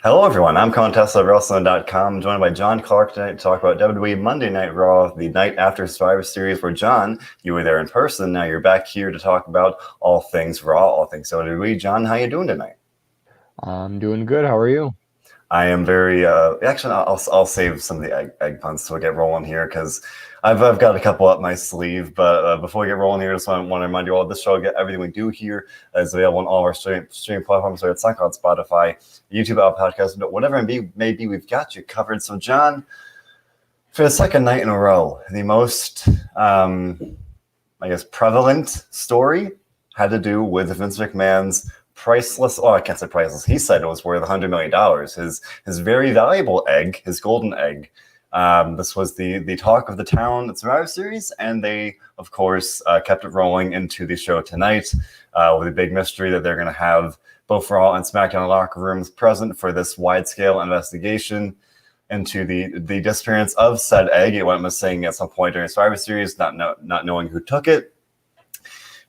Hello, everyone. I'm Colin Tessier of WrestleZone.com, joined by John Clark tonight to talk about WWE Monday Night Raw, the night after Survivor Series, where, John, you were there in person. Now you're back here to talk about all things Raw, all things WWE. John, how you doing tonight? I'm doing good. How are you? I am very actually. I'll save some of the egg puns till we get rolling here because I've got a couple up my sleeve. But before we get rolling here, I just want to remind you all this show, get everything we do here is available on all of our streaming platforms. So it's SoundCloud, Spotify, YouTube, Apple Podcasts, whatever it may be, we've got you covered. So, John, for the second night in a row, the most I guess prevalent story had to do with Vince McMahon's priceless. Oh, I can't say priceless. He said it was worth $100 million. His very valuable egg, his golden egg. This was the talk of the town at Survivor Series, and they, of course, kept it rolling into the show tonight with a big mystery that they're going to have both Raw and SmackDown locker rooms present for this wide-scale investigation into the disappearance of said egg. It went missing at some point during Survivor Series, not knowing who took it.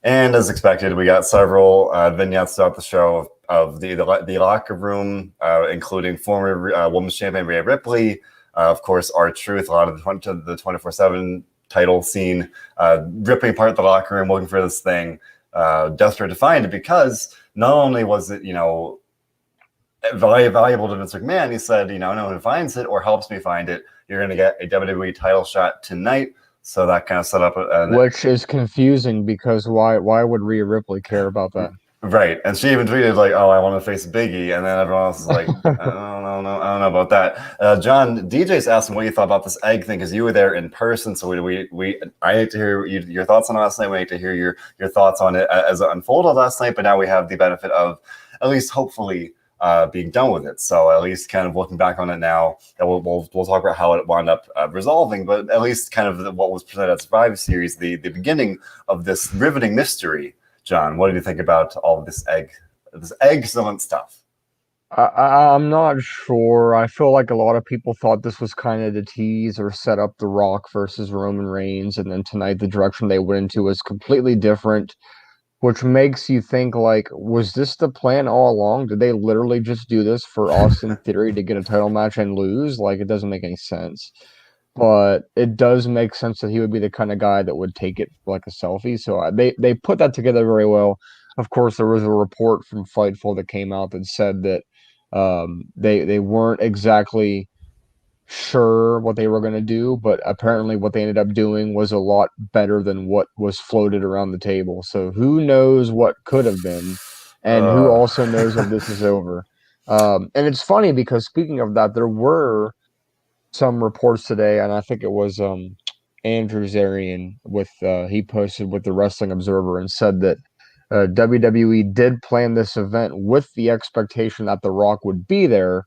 And as expected, we got several vignettes throughout the show of the locker room, including former Women's Champion Rhea Ripley, of course, R-Truth, a lot of the 24/7 title scene, ripping apart the locker room, looking for this thing, desperate to find it, because not only was it, valuable to Vince McMahon, he said, no one who finds it or helps me find it, you're going to get a WWE title shot tonight. So that kind of set up Which is confusing because why would Rhea Ripley care about that? right. And she even tweeted like, "Oh, I want to face Biggie," and then everyone else is like, "I don't know about that." John, DJ's asking what you thought about this egg thing because you were there in person. So I need to hear your thoughts on it last night. We need to hear your thoughts on it as it unfolded last night. But now we have the benefit of at least hopefully being done with it. So at least kind of looking back on it now, that we'll talk about how it wound up resolving. But at least kind of what was presented at Survivor Series, the beginning of this riveting mystery. John, what did you think about all of this excellent stuff? I'm not sure. I feel like a lot of people thought this was kind of the tease or set up The Rock versus Roman Reigns, and then tonight the direction they went into was completely different, which makes you think like, was this the plan all along? Did they literally just do this for Austin Theory to get a title match and lose? Like, it doesn't make any sense. But it does make sense that he would be the kind of guy that would take it for like a selfie. So they put that together very well. Of course, there was a report from Fightful that came out that said that they weren't exactly sure what they were going to do, but apparently what they ended up doing was a lot better than what was floated around the table. So who knows what could have been, and who Uh, also knows if this is over. And it's funny because speaking of that, there were some reports today, and I think it was Andrew Zarian with he posted with the Wrestling Observer and said that WWE did plan this event with the expectation that The Rock would be there.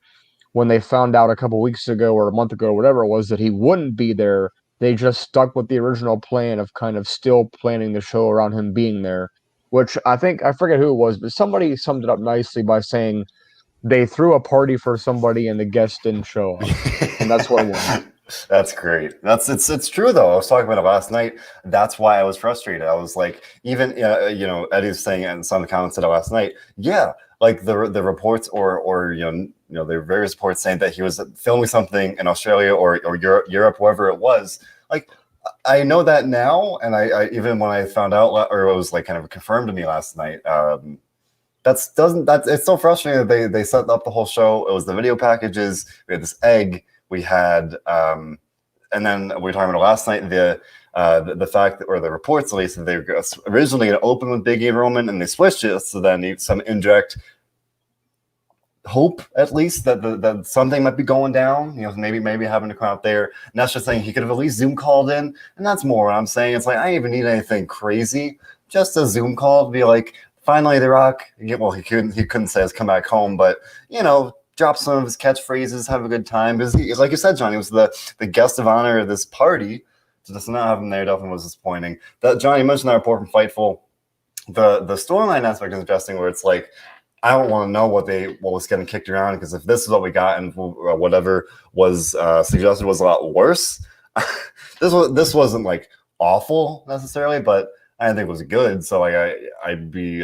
When they found out a couple weeks ago or a month ago, or whatever it was, that he wouldn't be there, they just stuck with the original plan of kind of still planning the show around him being there. Which I think I forget who it was, but somebody summed it up nicely by saying they threw a party for somebody and the guests didn't show up, and that's what it was. That's great. It's true though. I was talking about it last night. That's why I was frustrated. I was like, even Eddie's saying and some of the comments said it last night. Yeah, like the reports or the various reports saying that he was filming something in Australia or Europe, wherever it was. Like I know that now, and I even when I found out or it was like kind of confirmed to me last night. It's so frustrating that they set up the whole show. It was the video packages. We had this egg. We had, and then we were talking about last night the fact that, or the reports at least, that they were originally going to open with Biggie and Roman, and they switched it so then some indirect hope at least that something might be going down. Maybe having to come out there. And that's just saying he could have at least Zoom called in, and that's more what I'm saying. It's like I don't even need anything crazy. Just a Zoom call to be like, finally, The Rock. Well, he couldn't say it's come back home, but drop some of his catchphrases, have a good time. Because like you said, John, he was the guest of honor of this party. So just not have him there definitely was disappointing. That John, you mentioned that report from Fightful. The storyline aspect is interesting, where it's like I don't want to know what was getting kicked around, because if this is what we got and whatever was suggested was a lot worse, this wasn't like awful necessarily, but I didn't think it was good. So like I'd be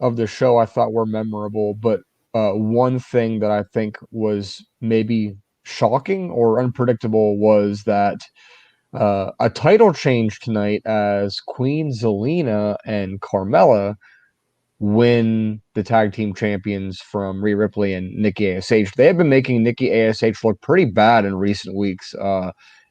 of the show I thought were memorable, but one thing that I think was maybe shocking or unpredictable was that a title change tonight as Queen Zelina and Carmella win the tag team champions from Rhea Ripley and Nikki ASH. They have been making Nikki ASH look pretty bad in recent weeks,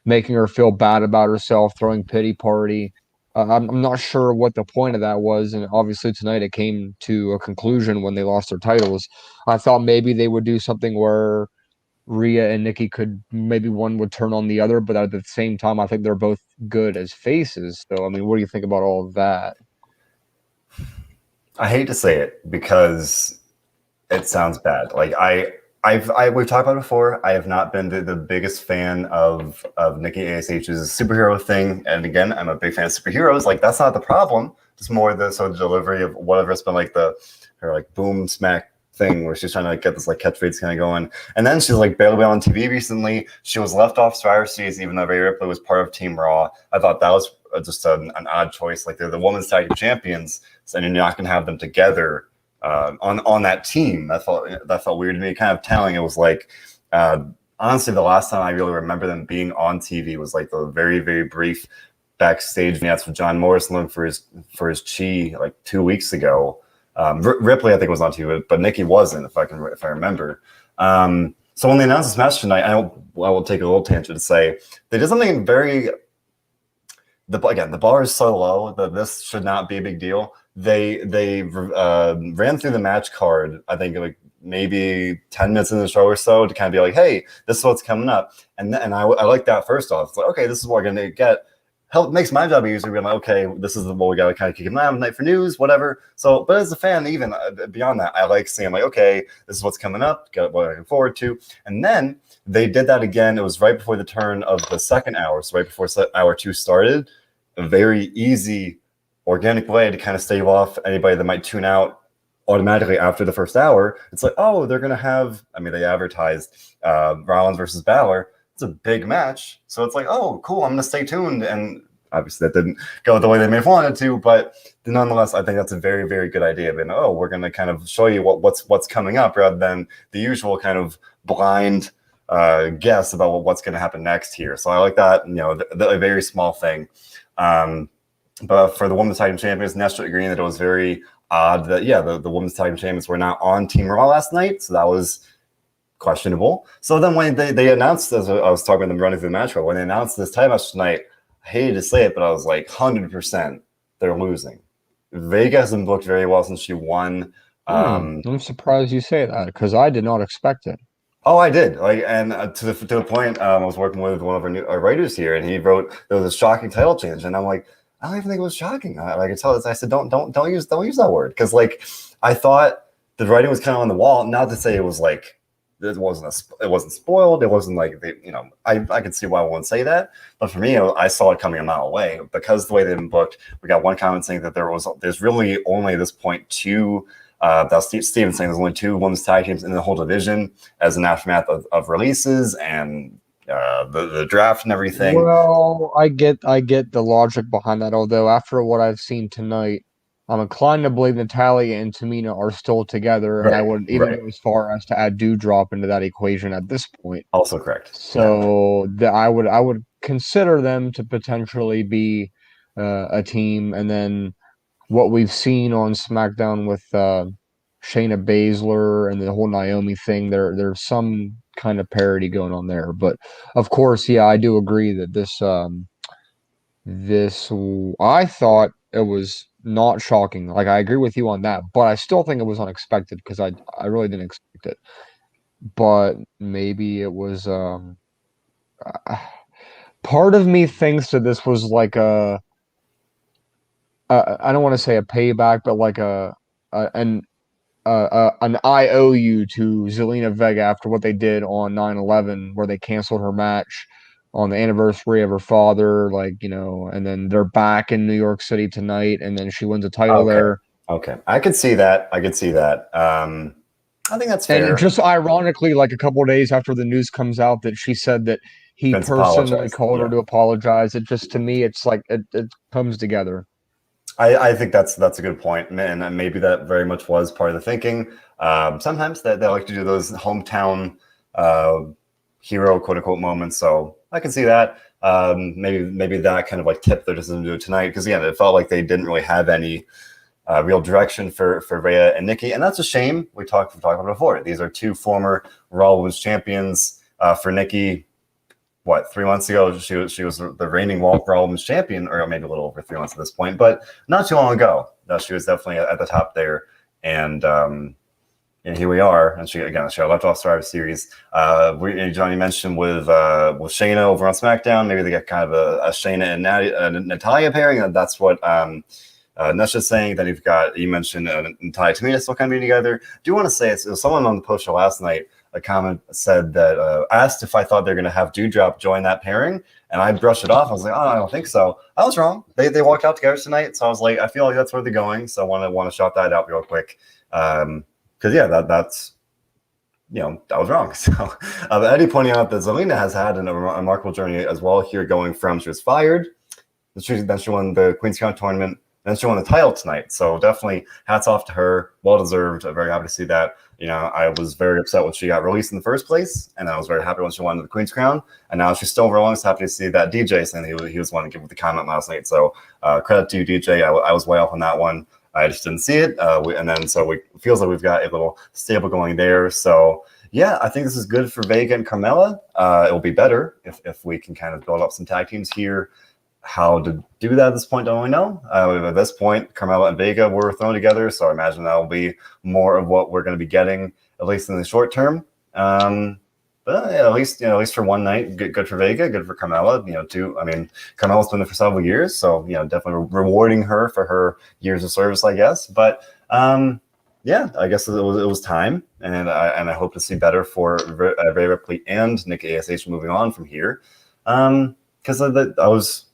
making her feel bad about herself, throwing pity party. I'm not sure what the point of that was, and obviously tonight it came to a conclusion when they lost their titles. I thought maybe they would do something where Rhea and Nikki could maybe one would turn on the other, but at the same time, I think they're both good as faces. So, I mean, what do you think about all of that? I hate to say it because it sounds bad. Like we've talked about it before. I have not been the biggest fan of Nikki ASH's superhero thing. And again, I'm a big fan of superheroes. Like that's not the problem. It's more the sort of delivery of whatever it's been like her like boom smack thing where she's trying to like, get this like catchphrase kind of going. And then she's like barely on TV recently. She was left off Survivor Series even though Rhea Ripley was part of Team Raw. I thought that was just an odd choice. Like they're the women's tag team champions, and you're not going to have them together on that team. That felt weird to me. Kind of telling. It was like honestly, the last time I really remember them being on TV was like the very very brief backstage vignettes with John Morrison looking for his chi like 2 weeks ago. Ripley I think was on TV, but Nikki wasn't. If I remember. So when they announced this match tonight, I will take a little tangent to say they did something very. The bar is so low that this should not be a big deal. They ran through the match card, I think like maybe 10 minutes in the show or so to kind of be like, hey, this is what's coming up. And I like that first off. It's like, okay, this is what we're going to get. Help makes my job easier. We're like, okay, this is what we got to kind of keep an eye on tonight for news, whatever. So, but as a fan, even beyond that, I like seeing like, okay, this is what's coming up, got what I'm looking forward to. And then they did that again. It was right before the turn of the second hour. So right before hour 2 started. A very easy, organic way to kind of stave off anybody that might tune out automatically after the first hour. It's like, oh, they're going to have, I mean, they advertised Rollins versus Balor. It's a big match. So it's like, oh, cool, I'm going to stay tuned. And obviously that didn't go the way they may have wanted to, but nonetheless, I think that's a very, very good idea. And oh, we're going to kind of show you what's coming up rather than the usual kind of blind guess about what's going to happen next here. So I like that, a very small thing. But for the women's tag team champions, Nestor agreeing that it was very odd that the women's tag team champions were not on Team Raw last night, so that was questionable. So then when they announced, as I was talking about them running through the match, when they announced this title match tonight, I hated to say it, but I was like 100% they're losing. Vega hasn't booked very well since she won. I'm surprised you say that because I did not expect it. Oh, I did. Like, and to the point, I was working with one of our writers here, and he wrote there was a shocking title change, and I'm like, I don't even think it was shocking. I could tell this. I said, don't use that word because like I thought the writing was kind of on the wall. Not to say it was like it wasn't spoiled. It wasn't like I could see why I wouldn't say that, but for me, I saw it coming a mile away because the way they've been booked. We got one comment saying that there's really only at this point two. That's Steven saying there's only 2 women's tag teams in the whole division as an aftermath of releases and the draft and everything. Well, I get the logic behind that. Although after what I've seen tonight, I'm inclined to believe Natalia and Tamina are still together, and I would even go as far as to add Dewdrop into that equation at this point. Also correct. So I would consider them to potentially be a team, and then what we've seen on SmackDown with Shayna Baszler and the whole Naomi thing, there's some kind of parody going on there. But of course, I do agree that this I thought it was not shocking. Like I agree with you on that, but I still think it was unexpected because I really didn't expect it. But maybe it was part of me thinks that this was like I don't want to say a payback, but like an IOU to Zelina Vega after what they did on 9/11, where they canceled her match on the anniversary of her father, and then they're back in New York City tonight, and then she wins a title there. Okay, I could see that. I think that's fair. And just ironically, like a couple of days after the news comes out that she said that he personally called her to apologize. It just, to me, it's like it comes together. I think that's a good point, and maybe that very much was part of the thinking. Sometimes they like to do those hometown hero quote unquote moments, so I can see that. Maybe that kind of like tipped their decision to do it tonight because again, it felt like they didn't really have any real direction for Rhea and Nikki, and that's a shame. We talked about it before. These are two former Raw Women's champions. For Nikki, what, 3 months ago she was the reigning Raw Women's champion, or maybe a little over 3 months at this point, but not too long ago. She was definitely at the top there, and here we are. And she left off Survivor Series. Johnny mentioned with Shayna over on SmackDown, maybe they get kind of a Shayna and Natalya pairing, and that's what Nesha's saying. Then you mentioned Natalya Tamina still kind of being together. Do you want to say it was someone on the post show last night? A comment said that asked if I thought they're going to have Doudrop join that pairing, and I brushed it off. I was like, oh, I don't think so. I was wrong. They walked out together tonight, so I was like, I feel like that's where they're going. So I want to shout that out real quick, because that's I was wrong. So Eddie pointing out that Zelina has had a remarkable journey as well here, going from she was fired, then she won the Queen's Crown tournament, then she won the title tonight. So definitely hats off to her. Well deserved. I'm very happy to see that. I was very upset when she got released in the first place, and I was very happy when she won the Queen's Crown. And now she's still Rollins. Happy to see that DJ saying he was wanting to give the comment last night. So credit to you, DJ. I was way off on that one. I just didn't see it. It feels like we've got a little stable going there. So yeah, I think this is good for Vega and Carmella. It will be better if we can kind of build up some tag teams here. How to do that at this point, don't really know. At this point, Carmella and Vega were thrown together, so I imagine that will be more of what we're going to be getting, at least in the short term. But yeah, at least for one night, good for Vega, good for Carmella. Carmella's been there for several years, so definitely rewarding her for her years of service, I guess. But yeah, I guess it was time, and I hope to see better for Rhea Ripley and Nick ASH moving on from here, because I was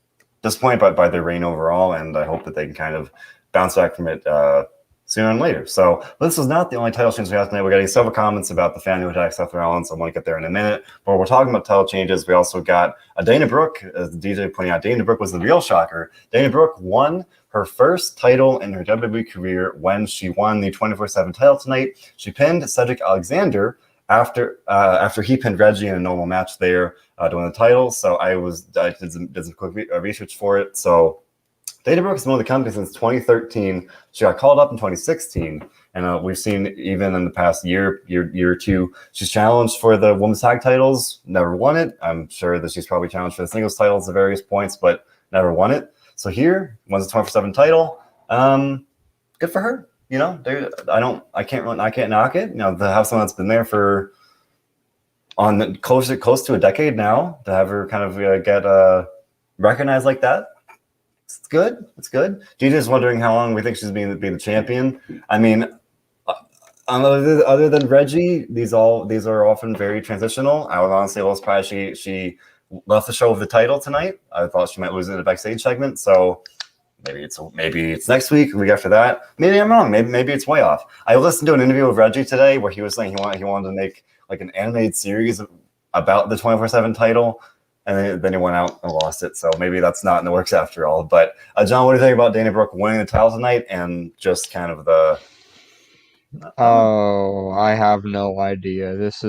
disappointed by their reign overall, and I hope that they can kind of bounce back from it sooner and later. So this was not the only title change we have tonight. We're getting several comments about the fan who attacked Seth Rollins. I want to get there in a minute. But we're talking about title changes. We also got a Dana Brooke, as the DJ pointing out. Dana Brooke was the real shocker. Dana Brooke won her first title in her WWE career when she won the 24/7 title tonight. She pinned Cedric Alexander after he pinned Reggie in a normal match there to win the title. So I did some quick research for it. So Dana Brooke has been with the company since 2013. She got called up in 2016, and we've seen even in the past year or two, she's challenged for the women's tag titles, never won it. I'm sure that she's probably challenged for the singles titles at various points, but never won it. So here, wins the 24/7 title. Good for her. I can't knock it. To have someone that's been there for close to a decade now, to have her kind of get recognized like that, it's good. It's good. DJ's wondering how long we think she's being the champion. I mean, other than Reggie, these are often very transitional. I was honestly a little surprised she left the show with the title tonight. I thought she might lose it in a backstage segment. So maybe it's next week, the week after that. Maybe I'm wrong. Maybe it's way off. I listened to an interview with Reggie today where he was saying he wanted to make like an animated series about the 24/7 title, and then he went out and lost it. So maybe that's not in the works after all. But John, what do you think about Dana Brooke winning the title tonight and just kind of the? Oh, I have no idea. This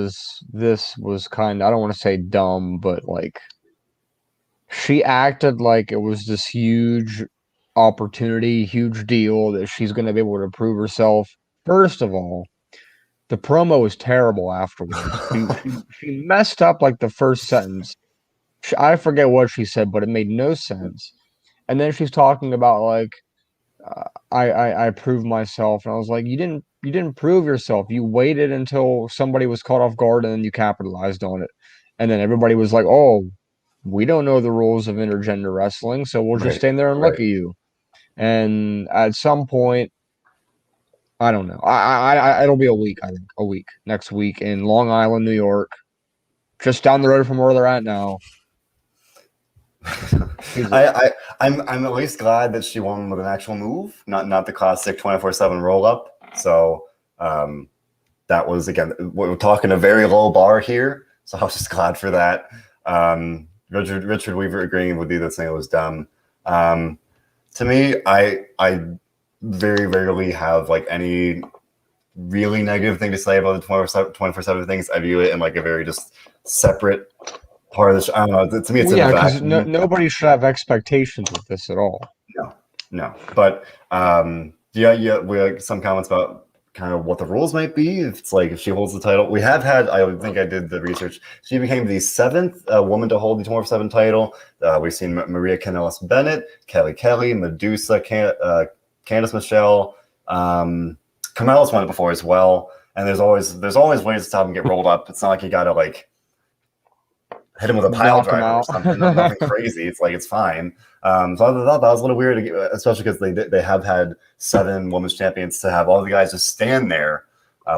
was kind of, I don't want to say dumb, but like she acted like it was this huge opportunity, huge deal that she's going to be able to prove herself. First of all, the promo was terrible afterwards. She messed up like the first sentence. I forget what she said, but it made no sense. And then she's talking about like I proved myself, and I was like, you didn't prove yourself. You waited until somebody was caught off guard, and then you capitalized on it. And then everybody was like, oh, we don't know the rules of intergender wrestling, so we'll just stand there and look at you. And at some point, I don't know. It'll be a week, I think. A week. Next week in Long Island, New York. Just down the road from where they're at now. I'm at least glad that she won with an actual move, not the classic 24/7 roll up. So that was, again, we're talking a very low bar here. So I was just glad for that. Richard Weaver agreeing with you that saying it was dumb. To me, I very rarely have like any really negative thing to say about the 24/7 things. I view it in like a very just separate part of the show. I don't know. To me, it's Well, in a yeah, because vacuum. nobody should have expectations with this at all. No. But yeah, we had some comments about kind of what the rules might be. If it's like if she holds the title, we have had. I think I did the research. She became the seventh woman to hold the 24/7 title. We've seen Maria Kanellis Bennett, Kelly, Medusa, Candice Michelle, Carmella's won it before as well. And there's always ways to stop him get rolled up. It's not like you gotta like hit him with a pile Knock 'em driver or out. something. Nothing crazy. It's like it's fine. So I thought that was a little weird, especially because they have had 7 women's champions to have all the guys just stand there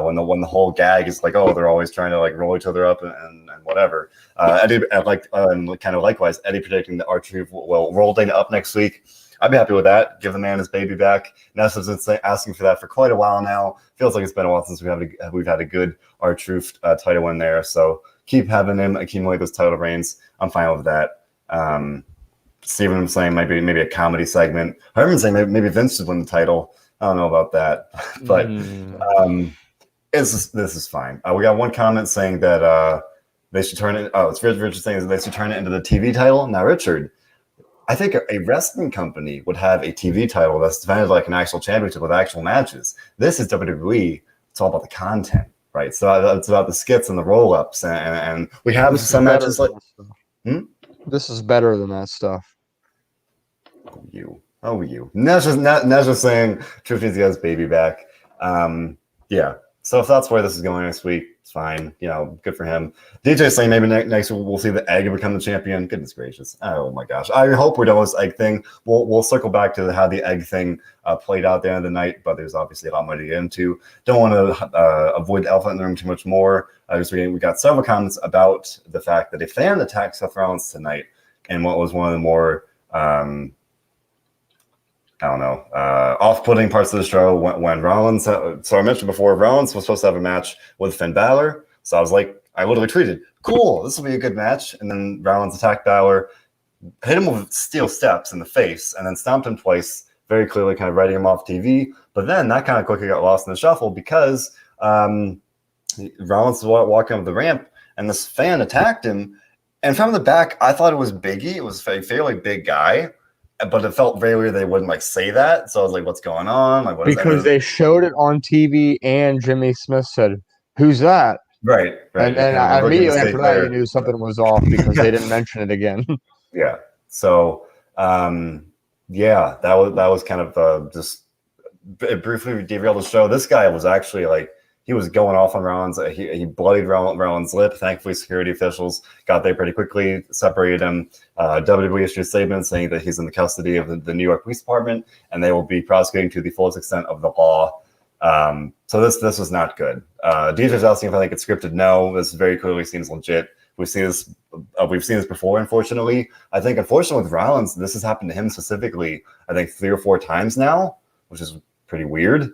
when the whole gag is like, oh, they're always trying to like roll each other up and whatever. Eddie kind of likewise, Eddie predicting that R-Truth will roll Dana up next week. I'd be happy with that. Give the man his baby back. Nessa's been asking for that for quite a while now. Feels like it's been a while since we've had a good R-Truth title win there. So keep having him accumulate those title reigns. I'm fine with that. Steven saying maybe a comedy segment. Herman's saying maybe Vince should win the title. I don't know about that, but this is fine. We got one comment saying that they should turn it. Oh, it's Richard saying they should turn it into the TV title. Now, Richard, I think a wrestling company would have a TV title that's defended like an actual championship with actual matches. This is WWE. It's all about the content, right? So it's about the skits and the roll-ups, and we have some matches like. This is better than that stuff. You. Nesh just saying Truth needs to get his baby back. Yeah. So if that's where this is going next week, it's fine. Good for him. DJ saying maybe next week we'll see the Egg become the champion. Goodness gracious. Oh my gosh. I hope we're done with this Egg thing. We'll circle back to how the Egg thing played out at the end of the night, but there's obviously a lot more to get into. Don't want to avoid the elephant in the room too much more. We got several comments about the fact that a fan attacked Seth Rollins tonight in what was one of the more off-putting parts of the show when Rollins. So I mentioned before, Rollins was supposed to have a match with Finn Balor. So I was like, I literally tweeted, "Cool, this will be a good match." And then Rollins attacked Balor, hit him with steel steps in the face, and then stomped him twice, very clearly kind of writing him off TV. But then that kind of quickly got lost in the shuffle because Rollins was walking up the ramp, and this fan attacked him. And from the back, I thought it was Biggie. It was a fairly big guy. But it felt very weird they wouldn't like say that. So I was like, what's going on? Like, because they showed it on TV and Jimmy Smith said, "Who's that?" Right. And then immediately after that, you knew something was off because they didn't mention it again. Yeah. So, that was kind of just briefly derailed the show. This guy was actually like, he was going off on Rollins. He bloodied Rollins' lip. Thankfully, security officials got there pretty quickly, separated him. WWE issued a statement saying that he's in the custody of the New York Police Department, and they will be prosecuting to the fullest extent of the law. So this was not good. DJ's asking if I think it's scripted. No, this very clearly seems legit. We've seen this before, unfortunately. I think, unfortunately, with Rollins, this has happened to him specifically, I think 3 or 4 times now, which is pretty weird.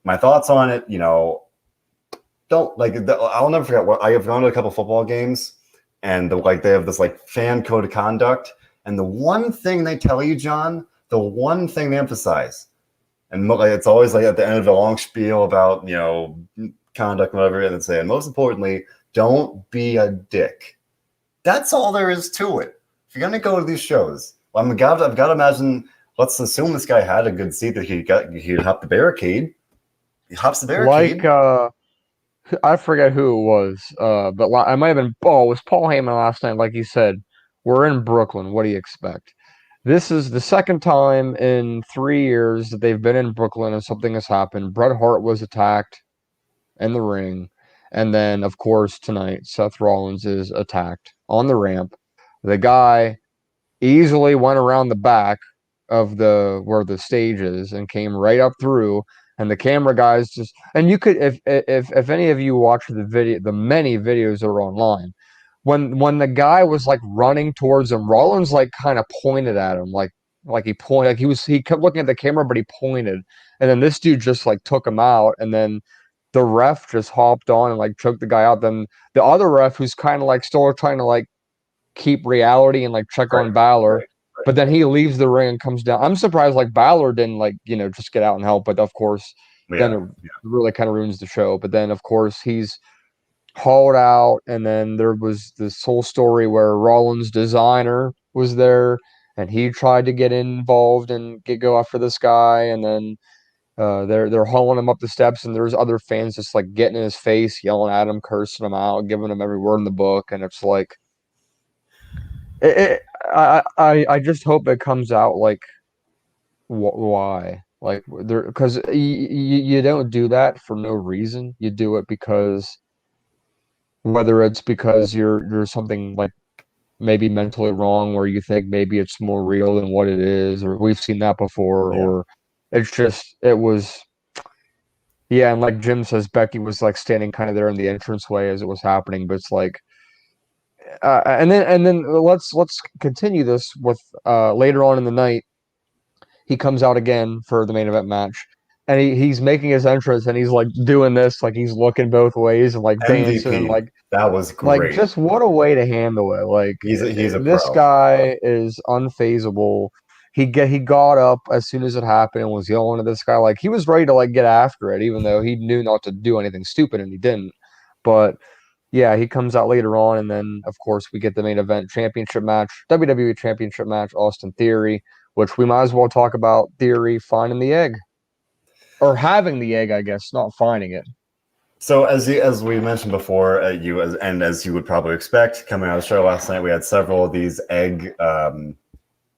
My thoughts on it, I'll never forget what I have gone to a couple football games, and they have this like fan code of conduct, and the one thing they tell you, John, the one thing they emphasize, and it's always like at the end of a long spiel about conduct, whatever, and they say, and most importantly, don't be a dick. That's all there is to it. If you're gonna go to these shows, I've got to imagine. Let's assume this guy had a good seat that he'd hop the barricade. He hops the barricade. I forget who it was, but I might have been. Oh, it was Paul Heyman last night. Like he said, we're in Brooklyn. What do you expect? This is the second time in 3 years that they've been in Brooklyn and something has happened. Bret Hart was attacked in the ring, and then of course tonight Seth Rollins is attacked on the ramp. The guy easily went around the back of where the stage is and came right up through. And the camera guys just, and you could, if any of you watch the video, the many videos that are online, when the guy was like running towards him, Rollins like kind of pointed at him, like he pointed, like he kept looking at the camera, but he pointed, and then this dude just like took him out, and then the ref just hopped on and like choked the guy out. Then the other ref, who's kind of like still trying to like keep reality and like check on Balor, But then he leaves the ring and comes down. I'm surprised like Balor didn't like, just get out and help. But of course, then Yeah, it really kind of ruins the show. But then of course he's hauled out, and then there was this whole story where Rollins' designer was there, and he tried to get involved and go after this guy, and then they're hauling him up the steps, and there's other fans just like getting in his face, yelling at him, cursing him out, giving him every word in the book, and it's like, I just hope it comes out like why, like there, because you don't do that for no reason. You do it because whether it's because you're something like maybe mentally wrong, or you think maybe it's more real than what it is, or we've seen that before, yeah. or it's just it was. Yeah, and like Jim says, Becky was like standing kind of there in the entranceway as it was happening, but it's like, and then let's continue this with later on in the night. He comes out again for the main event match, and he's making his entrance, and he's like doing this, like he's looking both ways and like dancing, and MVP. That was like great. just what a way to handle it. Like He's a this pro. guy is unfazable. He got up as soon as it happened and was yelling at this guy. Like he was ready to like get after it, even though he knew not to do anything stupid and he didn't. But yeah, he comes out later on, and then of course we get the main event championship match, WWE Championship match, Austin Theory, which we might as well talk about Theory finding the egg. Or having the egg, I guess, not finding it. So as we mentioned before, as you would probably expect, coming out of the show last night, we had several of these egg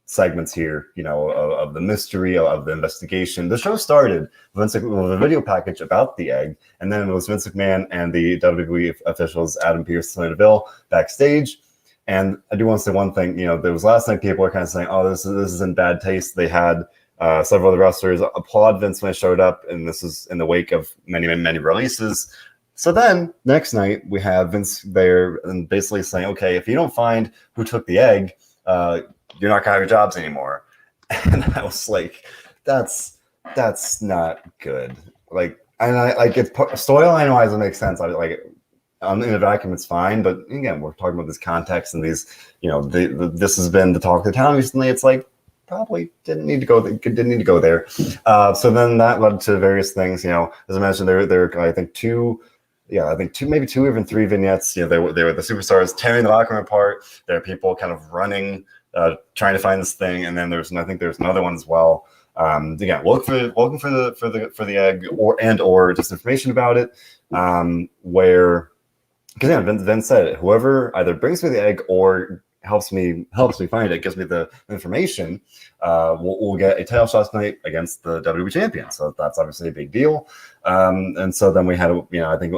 segments here, of the mystery of the investigation. The show started with a video package about the egg, and then it was Vince McMahon and the WWE officials, Adam Pearce, Sonya Deville, backstage. And I do want to say one thing. There was last night people were kind of saying, "Oh, this is in bad taste." They had several of the wrestlers applaud Vince when he showed up, and this is in the wake of many, many, many releases. So then next night we have Vince there and basically saying, "Okay, if you don't find who took the egg, you're not gonna have your jobs anymore." And I was like, "That's not good." Like, and I like it's storyline wise, it makes sense. I like in a vacuum, it's fine, but again, we're talking about this context and these, this has been the talk of the town recently. It's like, probably didn't need to go there. So then that led to various things. As I mentioned, there I think two, maybe two, even three vignettes. They were the superstars tearing the locker room apart. There are people kind of running, trying to find this thing, and then I think there's another one as well. Again, looking for the egg or just information about it. Because Vince said, whoever either brings me the egg or helps me find it, gives me the information, we'll get a title shot tonight against the WWE champion. So that's obviously a big deal. And so then we had, I think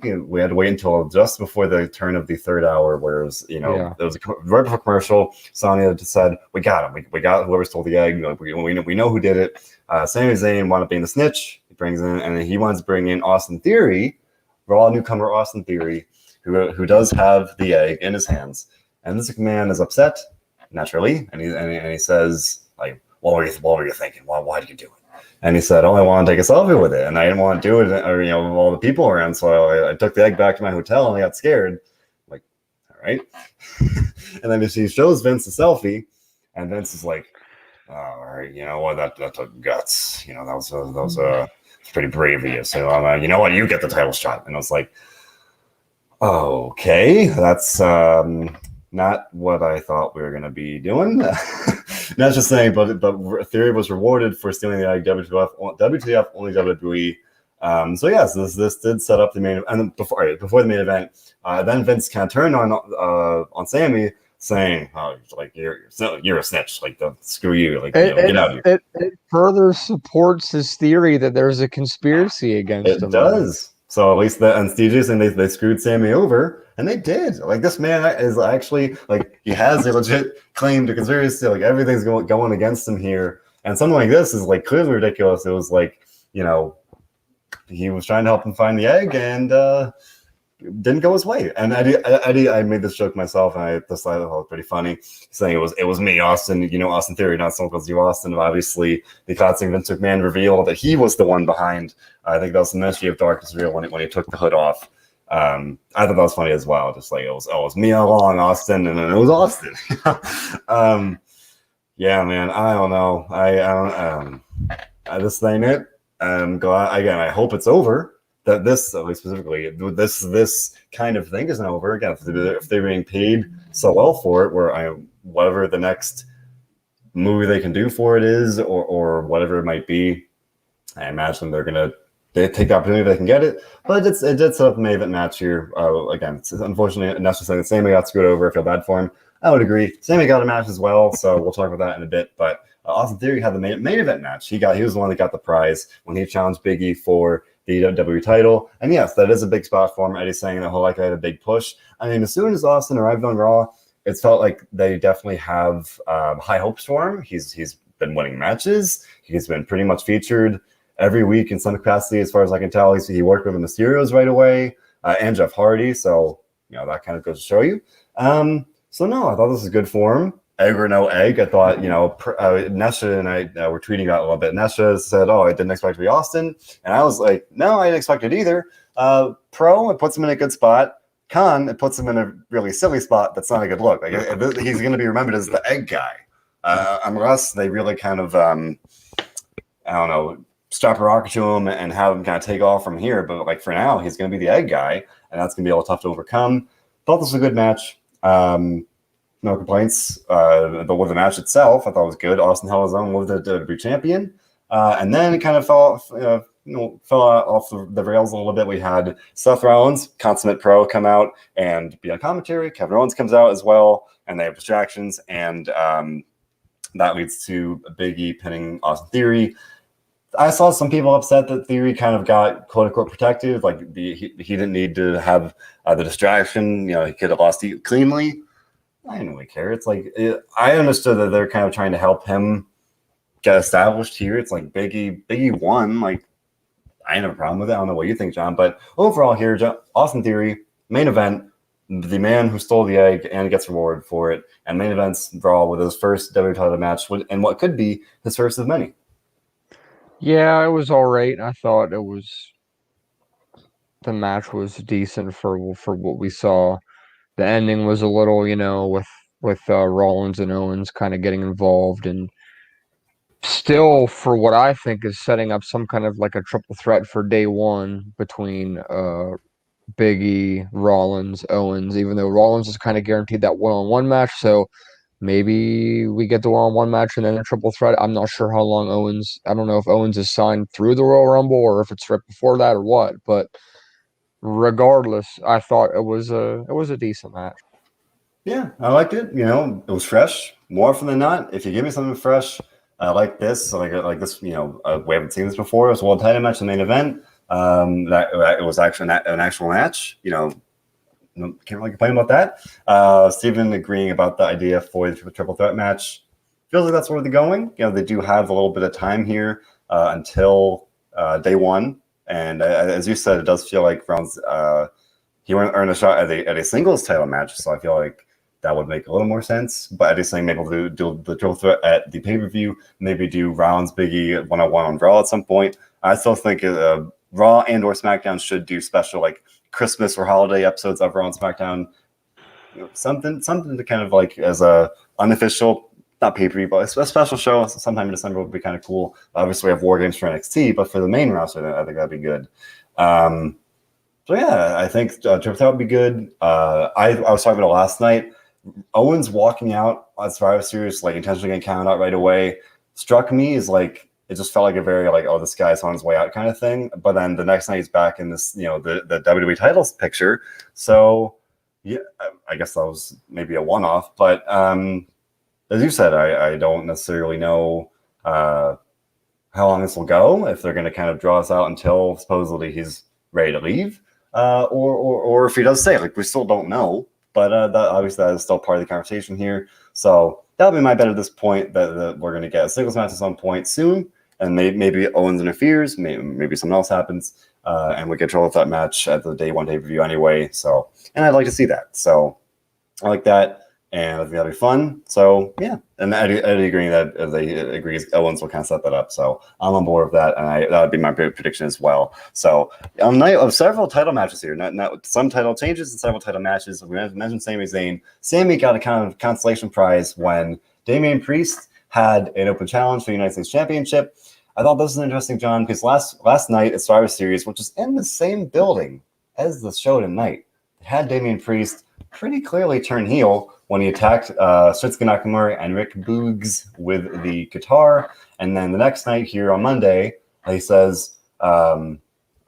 we had to wait until just before the turn of the third hour, where it was, there was right before commercial. Sonya just said, "We got him. We got whoever stole the egg. We know who did it." Sami Zayn wound up being the snitch. He brings in, and he wants to bring in Austin Theory, Raw newcomer Austin Theory, who does have the egg in his hands. And this man is upset, naturally, and he says, like, what were you thinking? Why did you do it? And he said, "Oh, I want to take a selfie with it, and I didn't want to do it, or with all the people around. So I took the egg back to my hotel, and I got scared." I'm like, all right. And then she shows Vince the selfie, and Vince is like, "Oh, all right, that took guts. That was pretty brave of you. So you know what, you get the title shot." And I was like, okay, that's not what I thought we were going to be doing. Not just saying, but Theory was rewarded for stealing the egg. WTF, only WWE. So yes, this did set up the main event. And before the main event, then Vince kind of turned on Sami, saying, "Oh, like you're a snitch. Like, screw you. Like, get out of here." It further supports his theory that there's a conspiracy against him. It does. So at least and Stooges and they screwed Sami over, and they did. Like, this man is actually, like, he has a legit claim to conspiracy. Like, everything's going against him here, and something like this is like clearly ridiculous. It was like, he was trying to help him find the egg, and didn't go his way. And I made this joke myself, and I just thought it was pretty funny, saying it was me, Austin. Austin Theory, not Stone Cold Steve Austin. And obviously, the classic Vince McMahon reveal that he was the one behind. I think that was the Ministry of Darkness reveal when he took the hood off. I thought that was funny as well. Just like it was me all along, Austin, and then it was Austin. Yeah, man. I don't know. I don't. This ain't it. Glad again. I hope it's over. That this, at least specifically, this kind of thing isn't over. Again, if they're being paid so well for it, whatever the next movie they can do for it is, or whatever it might be, I imagine they take the opportunity they can get it. But it did set up a main event match here. Again, it's unfortunately necessarily the Sammy got screwed over. I feel bad for him. I would agree. Sammy got a match as well, so we'll talk about that in a bit. But Austin Theory had the main event match. He was the one that got the prize when he challenged Big E for the WWE title. And yes, that is a big spot for him. Eddie's saying that he'll likely had a big push. I mean, as soon as Austin arrived on Raw, it felt like they definitely have high hopes for him. He's been winning matches. He's been pretty much featured every week in some capacity, as far as I can tell. He worked with the Mysterios right away and Jeff Hardy. So, that kind of goes to show you. So, no, I thought this was good for him. Egg or no egg. I thought, Nesha and I were tweeting out a little bit. Nesha said, I didn't expect to be Austin. And I was like, no, I didn't expect it either. Pro, it puts him in a good spot. Con, it puts him in a really silly spot. That's not a good look. Like, he's going to be remembered as the egg guy. Unless they really kind of, strap a rocket to him and have him kind of take off from here. But like for now, he's going to be the egg guy, and that's going to be a little tough to overcome. Thought this was a good match. No complaints. With the match itself, I thought it was good. Austin held his own with the WWE champion, and then it kind of fell off the rails a little bit. We had Seth Rollins, consummate pro, come out and be on commentary. Kevin Owens comes out as well, and they have distractions, and that leads to Big E pinning Austin Theory. I saw some people upset that Theory kind of got quote unquote protective, like he didn't need to have the distraction. He could have lost cleanly. I didn't really care. It's like I understood that they're kind of trying to help him get established here. It's like Big E won. Like I didn't have a problem with it. I don't know what you think, John, but overall here, Austin Theory main event, the man who stole the egg and gets rewarded for it, and main events Raw with his first WWE title match and what could be his first of many. Yeah, it was all right. I thought the match was decent for what we saw. The ending was a little, with Rollins and Owens kind of getting involved, and still for what I think is setting up some kind of like a triple threat for day one between Big E, Rollins, Owens, even though Rollins is kind of guaranteed that one-on-one match, so maybe we get the one-on-one match and then a triple threat. I'm not sure how long I don't know if Owens is signed through the Royal Rumble or if it's right before that or what, but regardless, I thought it was a decent match. Yeah, I liked it. It was fresh. More often than not, if you give me something fresh like this, like this, we haven't seen this before. It was a world title match in the main event. That it was actually an actual match. Can't really complain about that. Steven agreeing about the idea for the triple threat match. Feels like that's where they're going. They do have a little bit of time here until day one. And as you said, it does feel like Brown's he wouldn't earn a shot at a singles title match. So I feel like that would make a little more sense. But Eddie's saying maybe we'll do the triple threat at the pay-per-view. Maybe do Rollins, Big E one-on-one on Raw at some point. I still think Raw and or SmackDown should do special like Christmas or holiday episodes of Raw and SmackDown. Something to kind of like as a unofficial, not pay-per-view, but a special show sometime in December would be kind of cool. Obviously, we have War Games for NXT, but for the main roster, I think that'd be good. So yeah, I think triple threat would be good. I was talking about it last night. Owens walking out on Survivor Series, like intentionally getting counted out right away, struck me as like it just felt like a very like, this guy's on his way out kind of thing. But then the next night he's back in this, the WWE titles picture. So yeah, I guess that was maybe a one-off. But as you said, I don't necessarily know how long this will go. If they're going to kind of draw us out until supposedly he's ready to leave, or if he does stay, like we still don't know. But that is still part of the conversation here. So that'll be my bet at this point that we're going to get a singles match at some point soon. And maybe Owens interferes, maybe something else happens, and we get trouble with that match at the day one pay-per-view anyway. So, and I'd like to see that. So I like that. and I think that'll be fun. So yeah, and Eddie agreeing that they agrees Owens will kind of set that up. So I'm on board with that, and that would be my prediction as well. So on night of several title matches here, not some title changes and several title matches. We mentioned Sami Zayn. Sami got a kind of consolation prize when Damian Priest had an open challenge for the United States Championship. I thought this was interesting, John, because last night at Survivor Series, which is in the same building as the show tonight, had Damian Priest pretty clearly turn heel when he attacked Shinsuke Nakamura and Rick Boogs with the guitar. And then the next night here on Monday, he says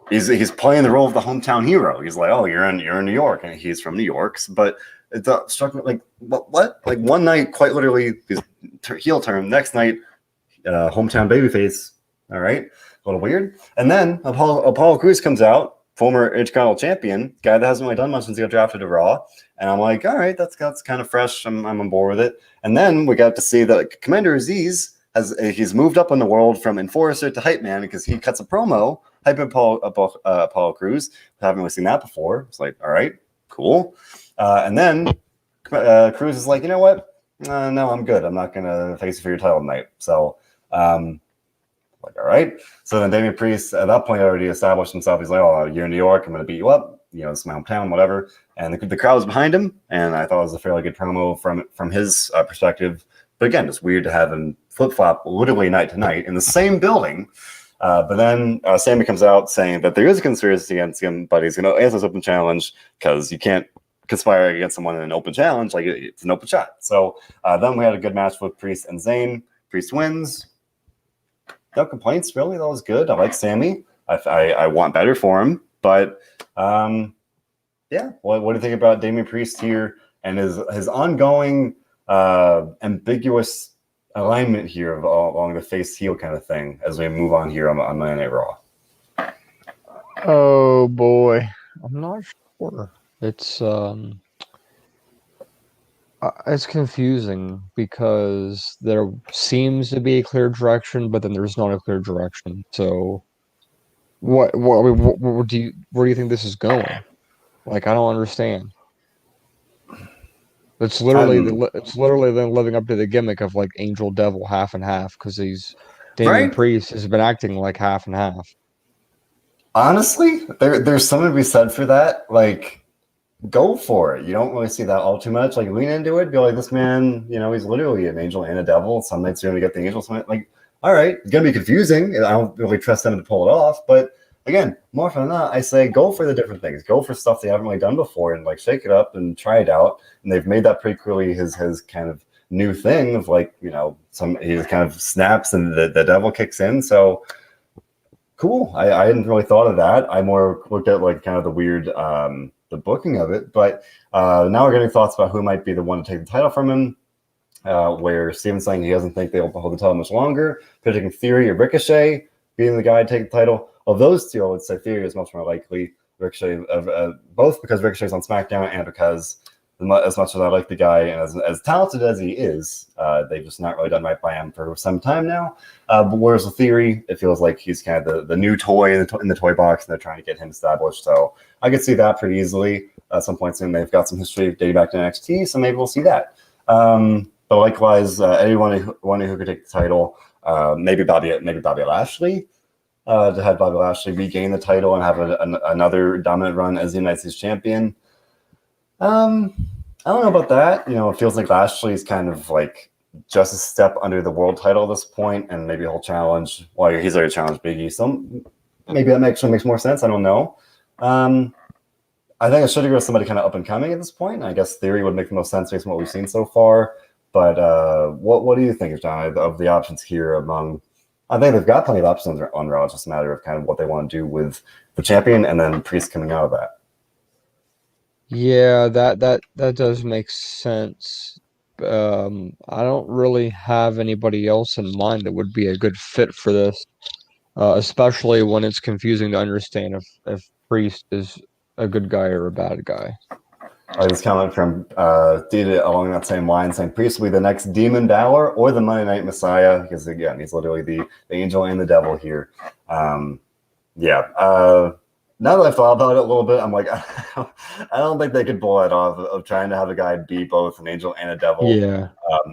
he's playing the role of the hometown hero. He's like, "Oh, you're in New York," and he's from New York. But it struck me like, what? Like one night, quite literally, his heel turn. Next night, hometown babyface. All right, a little weird. And then Apollo Crews comes out, former Intercontinental Champion, guy that hasn't really done much since he got drafted to Raw. And I'm like, all right, that's kind of fresh. I'm on board with it. And then we got to see that Commander Aziz he's moved up in the world from enforcer to hype man because he cuts a promo hyping Apollo Crews. Haven't really seen that before. It's like, all right, cool. And then Crews is like, you know what? No, I'm good. I'm not gonna face you for your title tonight. So. Like, all right. So then Damian Priest at that point already established himself. He's like, oh, you're in New York. I'm going to beat you up. You know, it's my hometown, whatever. And the crowd was behind him. And I thought it was a fairly good promo from his perspective. But again, it's weird to have him flip-flop literally night to night in the same building. But then Sami comes out saying that there is a conspiracy against him, but he's going to answer this open challenge because you can't conspire against someone in an open challenge. Like, it's an open shot. So then we had a good match with Priest and Zayn. Priest wins. No complaints, really. That was good. I like Sami. I want better for him. But, yeah, what do you think about Damian Priest here and his ongoing ambiguous alignment here along the face-heel kind of thing as we move on here on Monday Night Raw? Oh, boy. I'm not sure. It's confusing because there seems to be a clear direction, but then there's not a clear direction. So, where do you think this is going? Like, I don't understand. It's literally them living up to the gimmick of like Angel Devil half and half because Damian Priest has been acting like half and half. Honestly, there's something to be said for that. Like, go for it. You don't really see that all too much. Like, lean into it. Be like, this man, you know, he's literally an angel and a devil. Some nights you're going to get the angel. Some like, all right, it's going to be confusing. I don't really trust them to pull it off. But again, more often than not, I say go for the different things. Go for stuff they haven't really done before and like shake it up and try it out. And they've made that pretty clearly his kind of new thing of like, you know, he kind of snaps and the devil kicks in. So cool. I hadn't really thought of that. I more looked at like kind of the weird the booking of it, but now we're getting thoughts about who might be the one to take the title from him. Where Steven's saying he doesn't think they'll hold the title much longer. Predicting Theory or Ricochet being the guy to take the title. Of those two, I would say Theory is much more likely. Ricochet, both because Ricochet's on SmackDown and because as much as I like the guy and as talented as he is, they've just not really done right by him for some time now. But whereas with Theory, it feels like he's kind of the new toy in the toy box, and they're trying to get him established. So I could see that pretty easily. At some point soon, they've got some history dating back to NXT, so maybe we'll see that. But likewise, anyone who could take the title, maybe Bobby Lashley, to have Bobby Lashley regain the title and have another dominant run as the United States champion. I don't know about that. You know, it feels like Lashley is kind of like just a step under the world title at this point, and maybe he'll challenge. Well, he's already challenged Big E, so maybe that actually makes more sense. I don't know. I think it should go to somebody kind of up and coming at this point. I guess Theory would make the most sense based on what we've seen so far. But what do you think, John, of the options here among? I think they've got plenty of options on Raw. It's just a matter of kind of what they want to do with the champion and then Priest coming out of that. Yeah, that does make sense. I don't really have anybody else in mind that would be a good fit for this, especially when it's confusing to understand if Priest is a good guy or a bad guy. This comment from Dita along that same line saying Priest will be the next Demon Balor or the Monday Night Messiah because again he's literally the angel and the devil here. now that I thought about it a little bit, I'm like, I don't think they could pull that off of trying to have a guy be both an angel and a devil, Yeah.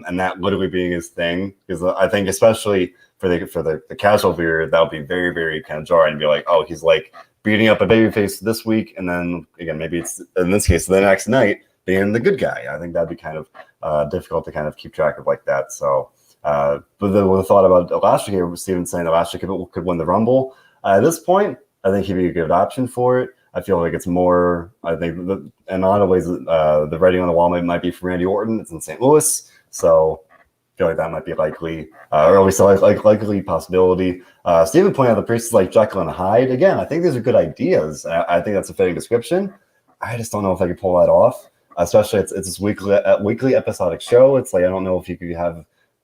and that literally being his thing. Because I think, especially for the casual viewer, that would be very, very kind of jarring. And be like, oh, he's like beating up a babyface this week, and then again, maybe it's in this case the next night being the good guy. I think that'd be kind of difficult to kind of keep track of like that. So, but the thought about Lashley here, Steven saying that Lashley could win the Rumble at this point. I think he'd be a good option for it. I feel like it's more. I think in a lot of ways, the writing on the wall might be for Randy Orton. It's in St. Louis, so I feel like that might be likely, or at least likely possibility. Steven pointed out the Priest is like Jekyll and Hyde. Again, I think these are good ideas. I think that's a fitting description. I just don't know if I could pull that off. Especially it's this weekly episodic show. It's like I don't know if you could